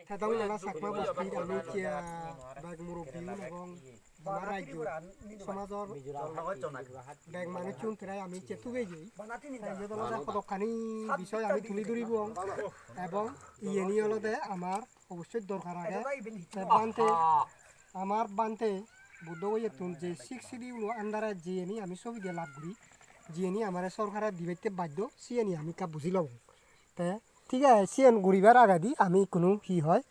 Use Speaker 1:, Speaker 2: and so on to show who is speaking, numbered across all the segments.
Speaker 1: Thetong nala sakma bostir ami chia bag murubiun এবং আমার রাজ্য সমাজৰ বেগ মানুষজন প্রায় আমি চেতুবে যাই রাজ্যদলতে কতখানি বিষয় আমি তুলি ধরিব এবং ইয়েনি হলতে আমার অবশ্যই দরকার আগে বানতে আমার বানতে বুদ্ধ হয়ে তুন যে 6 শিডিউল আন্ডারে জিএনি আমি ছবি দিয়ে লাভ করি জিএনি আমার সরকারে দিবেতে বাধ্য সিএনি আমি কা বুঝি লব তে ঠিক আছে সিএন ঘুরিবার আগে দি আমি কোনো কি হয়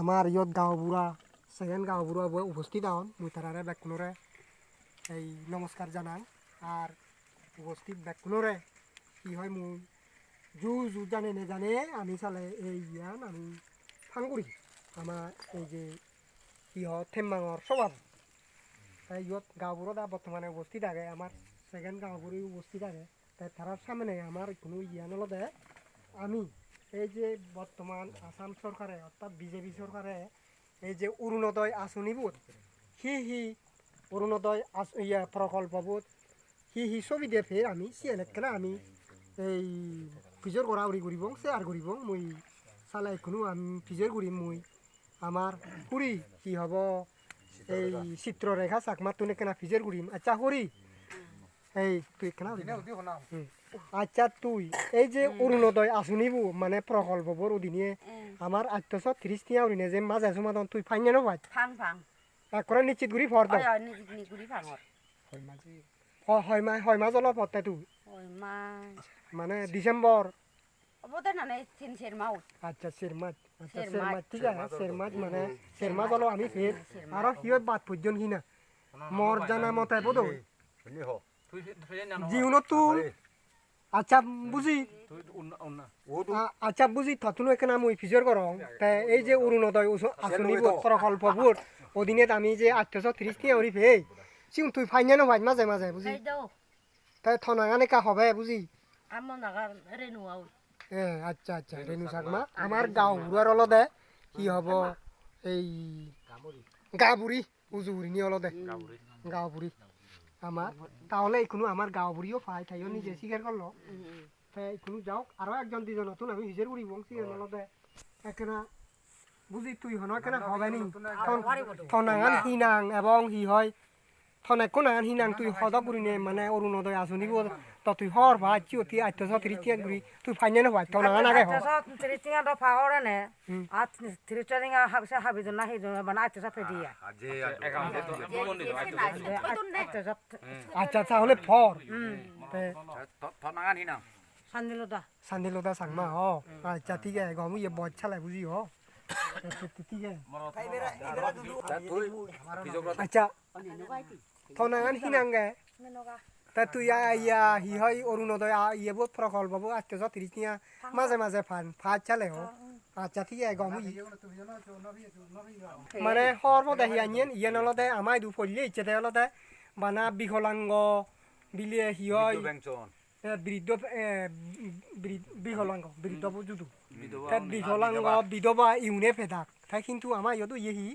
Speaker 1: আমার ইয়ত গাঁওবুঢ়া সেকেন্ড গাঁওবুঢ়া উপস্থিত হন মুই তারারে বেকুনরে এই নমস্কার জানাং আর উপস্থিত বেকুনরে কি হয় মুই জু জানে নে জানে আমি চালে এই ইয়ান আমি ফাংগুড়ি আমার এই যে কি হয় থেমবাঙর স্বভাব তাই ইয়ত গাঁওবুঢ়া বর্তমানে উপস্থিত থাকে আমার সেকেন্ড গাঁওবুঢ়ী উপস্থিত থাকে তাই তারার সামনে আমার কোনো ইয়ান হলতে আমি এই যে বর্তমান আসাম সরকারে অর্থাৎ বিজেপি সরকারে এই যে অরুণোদয় আঁচনিবোধ হি অরুণোদয় প্রকল্পবোধ হি ছবি দিয়ে ফের আমি সিএলএত কেনা আমি এই ফিজর করা উড়ি করিব শেয়ার করিব মুই চালাই কোনো আমি ফিজর করিম মুই আমার কুড়ি কি হব এই চিত্ররেখা চাকমা তুনে কেনা ফিজর করিম আচ্ছা হরি এই তুই কেনা আচ্ছা তুই এই যে অরুণোদয় আঁচনিবো মানে প্রকল্পবোর অধীনে আমার 830 টিয়া অরিনে যে মাঝে সমাধান তুই ফাইন জানো ভাই করে নিশ্চিত ঘুরি ফর দাও হয় মাছ অলপ হতে তুই মানে ডিসেম্বর আচ্ছা সেরমাছ ঠিক আছে সেরমাছ মানে সেরমাছ হলো আমি ফের আরো সিয়ত বাদ পর্যন্ত কিনা মর জানা মতে বোধ জিউনত তুল আচ্ছা বুঝি থতুনো এখানে আমি ফিজর করং তাই এই যে অরুণোদয় আঁচনি প্রকল্পবোৰ অধীনে আমি যে 830 টিয়া ওরি ফে সিং তুই ফাইন জানো ভাই মাঝে মাঝে বুঝি তাই থনাগানে কা হবে বুঝি আচ্ছা আচ্ছা রেনু চাকমা আমার গাঁও ঘুরার অলদে কি হব এই গাঁওবুঢ়ী উজুরি নি অলদে গাঁওবুঢ়ী আমার তাহলে কোনো আমার গাঁওবুঢ়ীও পাই তাইও নিজে স্বীকার করলো তাই কোনো যাওক আরো একজন দুজন নতুন আমি হিজের উড়িব সিএনলতে একেনা বুঝি তুই হন কেনা হবে নি থনাগান হিনাং এবং হি হয় থনে কোনাগান হিনাং তুই সদক গুরিনে মানে অরুণোদয় আঁচনিব তো তুই হর ভাই চিওতি 830 টিয়া গুরি তুই ফাইনে ভাই থনাগান আগে হ
Speaker 2: 830 টিয়া দ ফাহরে নে 830 টিয়া হাবসে হাবিজন না হিজন মানে 830 দিয়া
Speaker 1: আচ্ছা তাহলে ফর
Speaker 2: থনাগান হিনাং
Speaker 1: সান্দিলতা সাংমা হ আচ্ছা ঠিক আছে গমু ইয়ে বচ্চা লাই বুঝি হ ঠিক আছে আচ্ছা থনাগান হিনাঙ্গে তা তুই ইয়া হি হয় অরুণোদয় ইয়েবো প্রকল্পবো 830 টিয়া মাঝে মাঝে ফাঁদ চালে হ আচ্ছা ঠিক আছে গমু মানে সর্বদা হিয়ানিয়েন ইয়ে নলতে আমায় দু ফলিয়ে ইচ্ছেতে হলতে বানা বিকলাঙ্গ বিলে হি হয় বৃদ্ধ বিকলাঙ্গ বৃদ্ধ বুঝুতো বিকলাঙ্গ বিধবা ইউনে ফেদাক তাই কিন্তু আমার ইয়তো ইয়েহি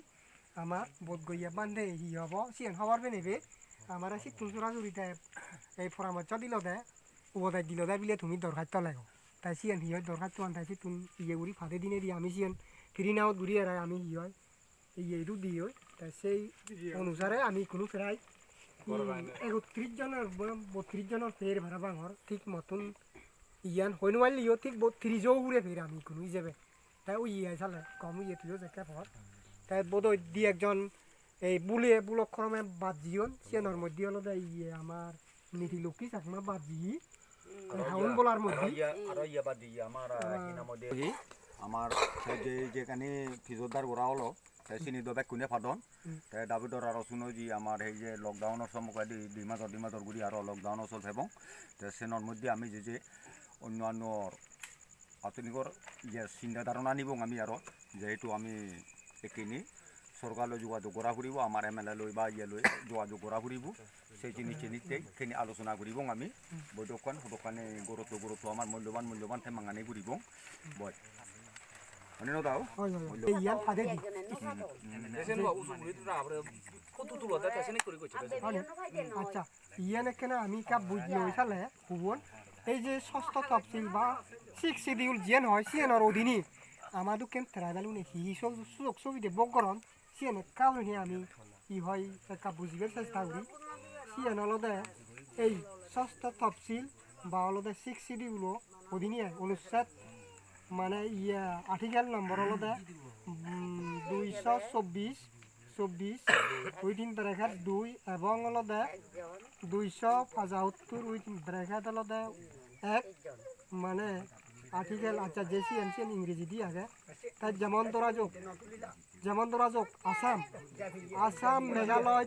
Speaker 1: আমার বোধ গইয়া বান্ধে হি হব সিএন হবার বেনেবে আমার আসি তুলসুরা জুড়িতে এই পরামর্শ দিল দে উপদেশ দিল দে বিলে তুমি দরখাস্ত লাগো তাই সিএন হি হয় দরখাস্ত আনতাইছি তুমি ইয়ে গুড়ি ফাঁদে দিনে দিয়ে আমি সিএন ফিরি নাও ঘুরি এরাই আমি হি হয় ইয়েরু দিই হয় তাই সেই অনুসারে আমি কোনো প্রায় 31 জনের 32 জনের ফের ভাড়া বাঙর ঠিক মতন ইয়ান হইন মারলিও ঠিক 30ও ঘুরে ফের আমি কোনো হিসেবে তাই ওই ইয়ে চালে কম ইয়ে তুইও দেখা পর তাই বোধ দি একজন এই বুলক্রমে বাদ জিয়ন সিয়ানোর মধ্যে হলো ইয়ে আমার নীতি লক্ষ্মী চাকমা বাদ জি হাউন বলার মধ্যে
Speaker 3: আমার যেখানে ফিজোদার ওরা হলো চিনি দবে কোনে ফাদন তাই দাবিদর আর শুনো যে আমার এই যে লকডাউনের সময় ডিমাদর গুড়ি আর লকডাউন চল এবং সেনের মধ্যে আমি যে অন্যান্য আতনিকর যে চিন্তা ধারণা নিব আমি আরও যেহেতু আমি এখিনি সরকারলৈ যোগাযোগ করা ফুরিব আমার এমএলএ লৈ বা ইয়ে লৈ যোগাযোগ করা ফুরিব সেই জিনিসখিনি আলোচনা করিব আমি বৈঠকখন সদকানে গুরুত্ব আমার মূল্যবান থেমাঙানি ঘুরিব বয়
Speaker 1: আচ্ছা ইয়ানে কেন আমি কাপ বুঝলি চালে হুবন এই যে ষষ্ঠ তফসিল বা 6 শিডিউল জিয়ান হয় সিএনর অধীনে আমাদু কেন ট্রাইবেলুনি হি সব সুযোগ সুবিধে বগরন সিয়ানে কাউনি আমি ই হয় একটা বুঝিবার চেষ্টা করি সিয়ান অলদে এই ষষ্ঠ তফসিল বা অলদে 6 শিডিউল অধীনে অনুচ্ছেদ মানে ইয়া আর্টিকেল নম্বর অলদে 224 উইথিন ব্রেকেট 2 এবং অলদে 275 উইথিন ব্রেকেট অলদে 1 মানে আর্টিকেল আচ্ছা জেসি এনসিএন ইংরেজি দিয়ে আগে তাই যেমন ধরা যাক আসাম মেঘালয়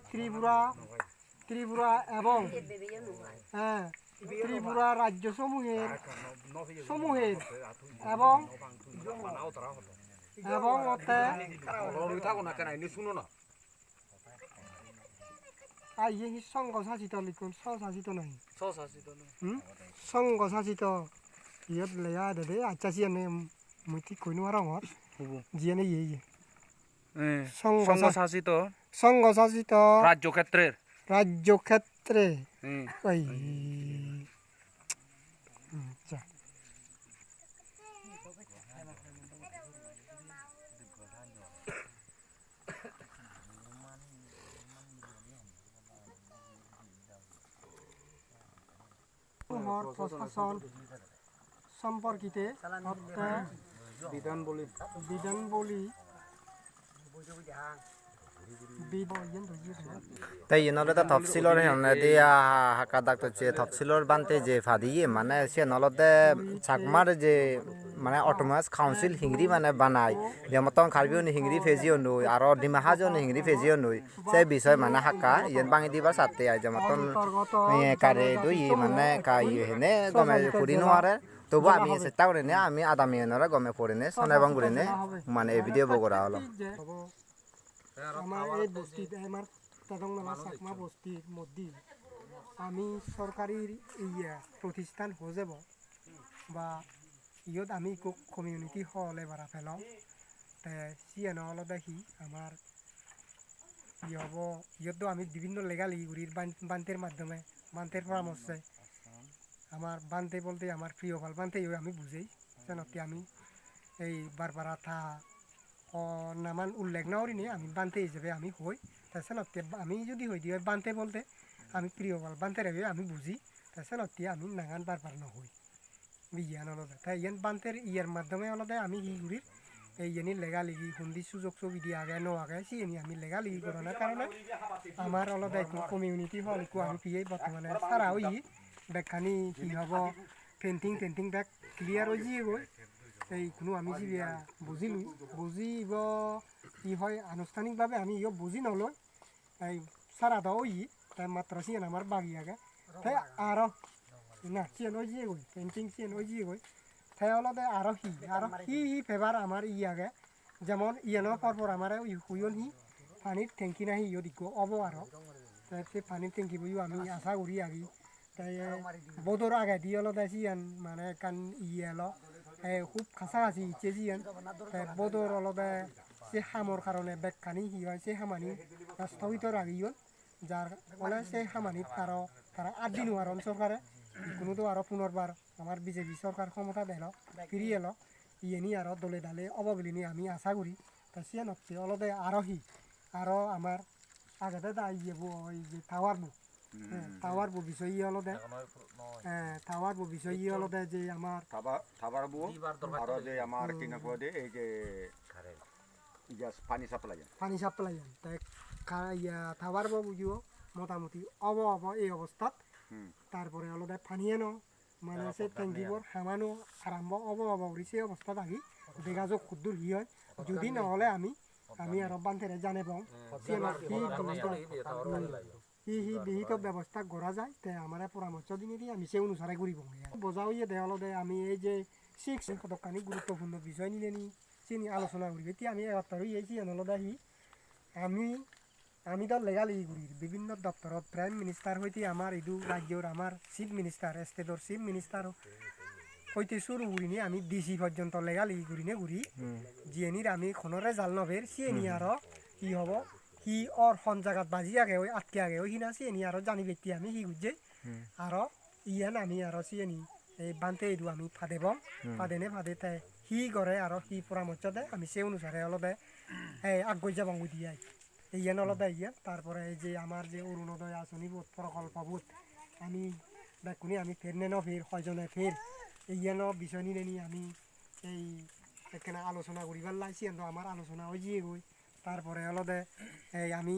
Speaker 1: ত্রিপুরা এবং ত্রিপুরা রাজ্য সমূহের এবং ওতে সংঘ শাসিত লিখুন স্বশাসিত নাই সংঘ শাসিত ইয়ত লেয়া দে আচ্ছা সিয়ানে মই ঠিক কইনো আর আমার জিয়ানে ইয়ে সংঘ শাসিত রাজ্য ক্ষেত্রে ওই আচ্ছা প্রশাসন সম্পর্কিতে বিধানবলী
Speaker 4: তাই নলতে তফসিলর দিয়া হাকা ডাক্তার যে তফসিলর বানতে যে ফাদিয়ে মানে সে নলতে চাকমার যে মানে অটোমাস কাউন্সিল হিংরি মানে বানায় যে মতন খারবিও হিংরি ফেজিও নই আর ডিমাহাজও হিংরি ফেজিও নই সেই বিষয় মানে হাকা ইয়েন বাঙি দিবার সাথে আই যে মতন কারে দুই মানে কাই হেনে গমে ফুরি নোয়ারে তবু আমি চেষ্টা করি নে আমি আধা মিলিয়নরে গমে পড়ি নে সনাইবাং করি নে মানে এই ভিডিও বগরা হলো
Speaker 1: আমার এই বস্তিতে আমার তদংনামা চাকমা বস্তির মধ্যে আমি সরকারি ইয়া প্রতিষ্ঠান হয়ে যাব বা ইয়ত আমি কমিউনিটি হল এবার ফেলাম সিয়ানো হল দেখি আমার ই হব ইয়তো আমি বিভিন্ন লেগাল ইগুরির বান্তের মাধ্যমে বান্তের পরামর্শে আমার বান্তে বলতে আমার প্রিয় ফল বান্তে আমি বুঝেই জানতে আমি এই বারবারা থা নামান উল্লেখ না করিনি আমি বান্তে হিসেবে আমি হই তাছাড়া আমি যদি হই দিয়ে বান্তে বলতে আমি প্রিয় ফল বান্তে রেবে আমি বুঝি তাছাড়া আমি নাগান বারবার না হই বিজ্ঞান আলাদা তাই ইয়ান বান্তের ইয়ার মাধ্যমে আলাদা আমি ইগুরির এই জানি লেগালিগি হুন্দি সুযোগ সুবিধা আগে ন আগে সিএনি আমি লেগালিগি করানোর কারণে আমার আলাদা একটু কমিউনিটি হল একটু আমি পিয়ে বর্তমানে সারা হই ব্যাগখানি কি হব পেন্টিং ব্যাগ ক্লিয়ার হয়ে যাবে গই এই কোনো আমি যে বুঝিব কি হয় আনুষ্ঠানিকভাবে আমি ইয়ে বুঝি নলয় এই সারা দাও তাই মাত্র সিয়ান আমার বাগি আগে তাই আরো না সিয়ান হয়ে যাবে গই পেন্টিং সিয়ান হয়ে যাবে গই তাই আলাদা আরো হি ফেভার আমার আগে যেমন ইয়ানো পরপর আমার হুইন পানির ট্যাঙ্কি না ইয়ে দিক অব আরো তাই সে পানির ট্যাঙ্কি বইও আমি আশা করি আগে তাই বদর আগে দিয়ে আলাদা সিয়ান মানে কান এলো খুব কাছাকাছি ইচ্ছে জিয়ান তাই বদর আলাদা সে হামর কারণে ব্যাগখানি কি হয় সে হামানি স্থগিত রাখিও যার ফলে সে হামানি তারা 8 দিন আরন সরকারে কোনো তো আরো পুনর্বার আমার বিজেপি সরকার ক্ষমতা দিল ফিরিয়ে এলো ইয়েনি আরো দলে ডালে অবগলিনি আমি আশা করি তা সে নচ্ছে অলদে আরো আমার আগেতে দাঁড়িয়ে ওই যে টাওয়ার বিষয় অলদে অলদে যে আমার
Speaker 3: টাওয়ার আর যে আমার কি না কয় এই যে পানি সাপ্লাই
Speaker 1: তাই টাওয়ার বুঝিও মোটামুটি অব এই অবস্থাত তারপরে অলদে পানি এনো মানে সে ট্যাঙ্কিবোৰ হামানো আরম্ভ অব সেই অবস্থাত আহি যোগাযোগ ক্ষুদ্র হি হয় যদি নহলে আমি আরো বান্ধেরে জানে পাওঁ বিহিত ব্যবস্থা করা যায় তাই আমার পরামর্শ দিনে দিয়ে আমি সে অনুসারে করিব বোঝা হইয়ে দেওয়ালদে আমি এই যে 6 কতখানি গুরুত্বপূর্ণ বিষয় নিলে চিনি আলোচনা করি এতিয়া আমি এবার হইয়েছি আনলদে আহি আমি তো লেগালি ঘুরি বিভিন্ন দপ্তরত প্রাইম মিনিস্টার হইতে আমার ইদু রাজ্যর আমার chief minister stator chief minister হইতে শুরু করিনি আমি ডিসি পর্যন্ত লেগালি ঘুরি জিএনির আমি কোনো রেজাল্ট নবের সিএনি আরো কি হব কি ওর হন জায়গাত বাজি আগে ওই আটকে আগে ওই হিনা সিএনি আরো জানি ব্যক্তি আমি হি বুঝে আরো ইয়ান আমি আরো সিএনি এই বানতে ইদু আমি ফাদেব ফাদেনে ফাদে তাই সি কৰে আৰু সি পৰামৰ্শ দিয়ে আমি সেই অনুসাৰে অলপ আগুৱাই যাব দিয়ে এইয়ান অলপ ইয়াত তারপরে এই যে আমার যে অরুণোদয় আঁচনিবোধ প্রকল্পবোধ আমি বেকুনি আমি ফের নেন ফের হয়জনে ফের এইয়ান বিষয় নিয়ে আমি এই এখানে আলোচনা করিবার লাইছি আমার আলোচনা হয়ে গিয়ে গই তারপরে অলদে এই আমি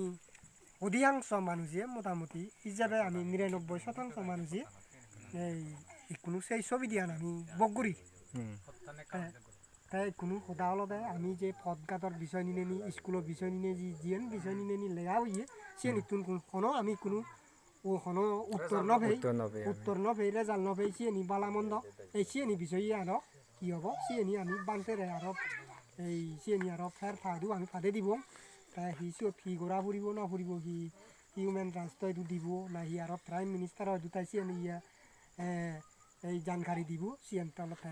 Speaker 1: অধিকাংশ মানুষে মোটামুটি হিসাবে আমি 99% মানুষে এই কোনো সেই ছবি দিয়ান আমি বগুড়ি তাই কোনো সদা অলদে আমি যে পদঘাটর বিষয় নিয়ে নি স্কুলের বিষয় নিয়ে জিয়ান বিষয় নিয়ে নি লেগা হইয়ে সে নিতুন কোনো আমি কোনো ও কোনো উত্তর নভেই রেজাল্ট নভেই সে নি বালামন্দ এই সে নি বিষয়ে আরো কি হব সে নি আমি বানতে আরো এই সে নি আরো ফের ফাদু আমি ফাদে দিব তাই সি ফি ঘোরা ফুরিব না ফুরিব সি হিউম্যান রাইটস তো দিব না হি আরো প্রাইম মিনিস্টার দুটাই সে নি এই জানকারি দিব সিএন তলত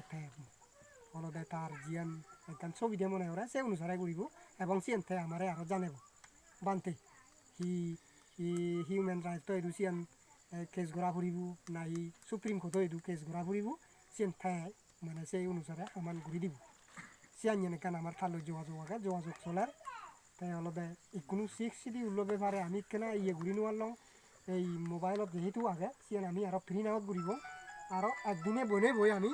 Speaker 1: অলদে তার জিয়ান একখান ছবি দিয়ে মনে হয় সে অনুসারে ঘুরিব এবং সিএনতে আমারে আরো জানাব বানতে হি হিউম্যান রাইটস তো এদু সিয়ান কেস ঘোরা ফুরিব না হি সুপ্রিম কোর্টও এদু কেস ঘোরা ফুরিব সিএনতে মানে সেই অনুসারে সমান ঘুরি দিব সিয়ান যেন কেন আমার থালো যোগাযোগ চলার তাই অলদে কোনো সিক্স সিডি উল্লো ব্যাপারে আমি কেনা ঘুরি নোয়ারলাম এই মোবাইলত যেহেতু আগে সিয়ান আমি আরো ফ্রি নামত ঘুরিব আরো একদিনে বনে বই আমি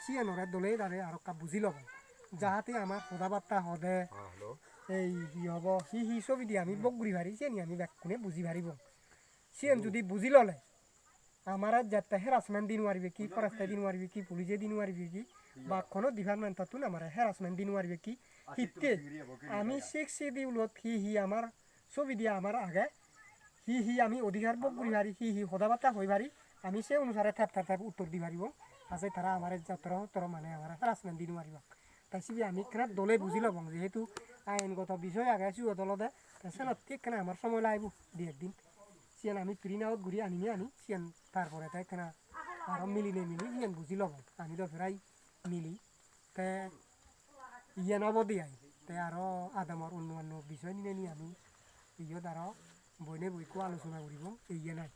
Speaker 1: সিয়ানরে দলে তারে আরো কাপ বুঝি লব যাহাতে আমার কথা বার্তা হদে এই কি হব হি ছবি দিয়ে আমি বক ঘুরি ভারি সিয়ানি আমি ব্যাকুনে বুঝি ভারিব সিয়ান যদি বুঝি ললে আমার যাতে হেরাসমেন্ট দিন মারিবে কি ফরেস্টে দিন মারিবে কি পুলিশে দিন মারিবে কি বা কোনো ডিপার্টমেন্ট তুন আমার হেরাসমেন্ট দিন মারিবে কি হিতে আমি সিক্স দি উলত হি আমার ছবি দিয়ে আমার আগে হি আমি অধিকার বক ঘুরি ভারি হি কথা বার্তা হই ভারি আমি সেই অনুসারে থাপ উত্তর দি পারিব আছে তারা আমার যতর মানে আমার হেরাসমেন্ট দিন মারিব তাই সিবি আমি কেনা দলে বুঝি লব যেহেতু আইনগত বিষয় আগে আছি দলতে সেনত ঠিক কেনা আমার সময় লাগব দুই একদিন সিয়ান আমি ফ্রি নাওত ঘুরি আনিনি আনি সিয়ান তারপরে তাই কেনা আরো মিলি সিয়ান বুঝি লব আমি তো ফেরাই মিলি তে ইয়ান অবধি আই তে আরো আদামর অন্য বিষয় নিয়ে আমি ইয়ত আরো বইনে বইকো আলোচনা করিব ইয়ে নাই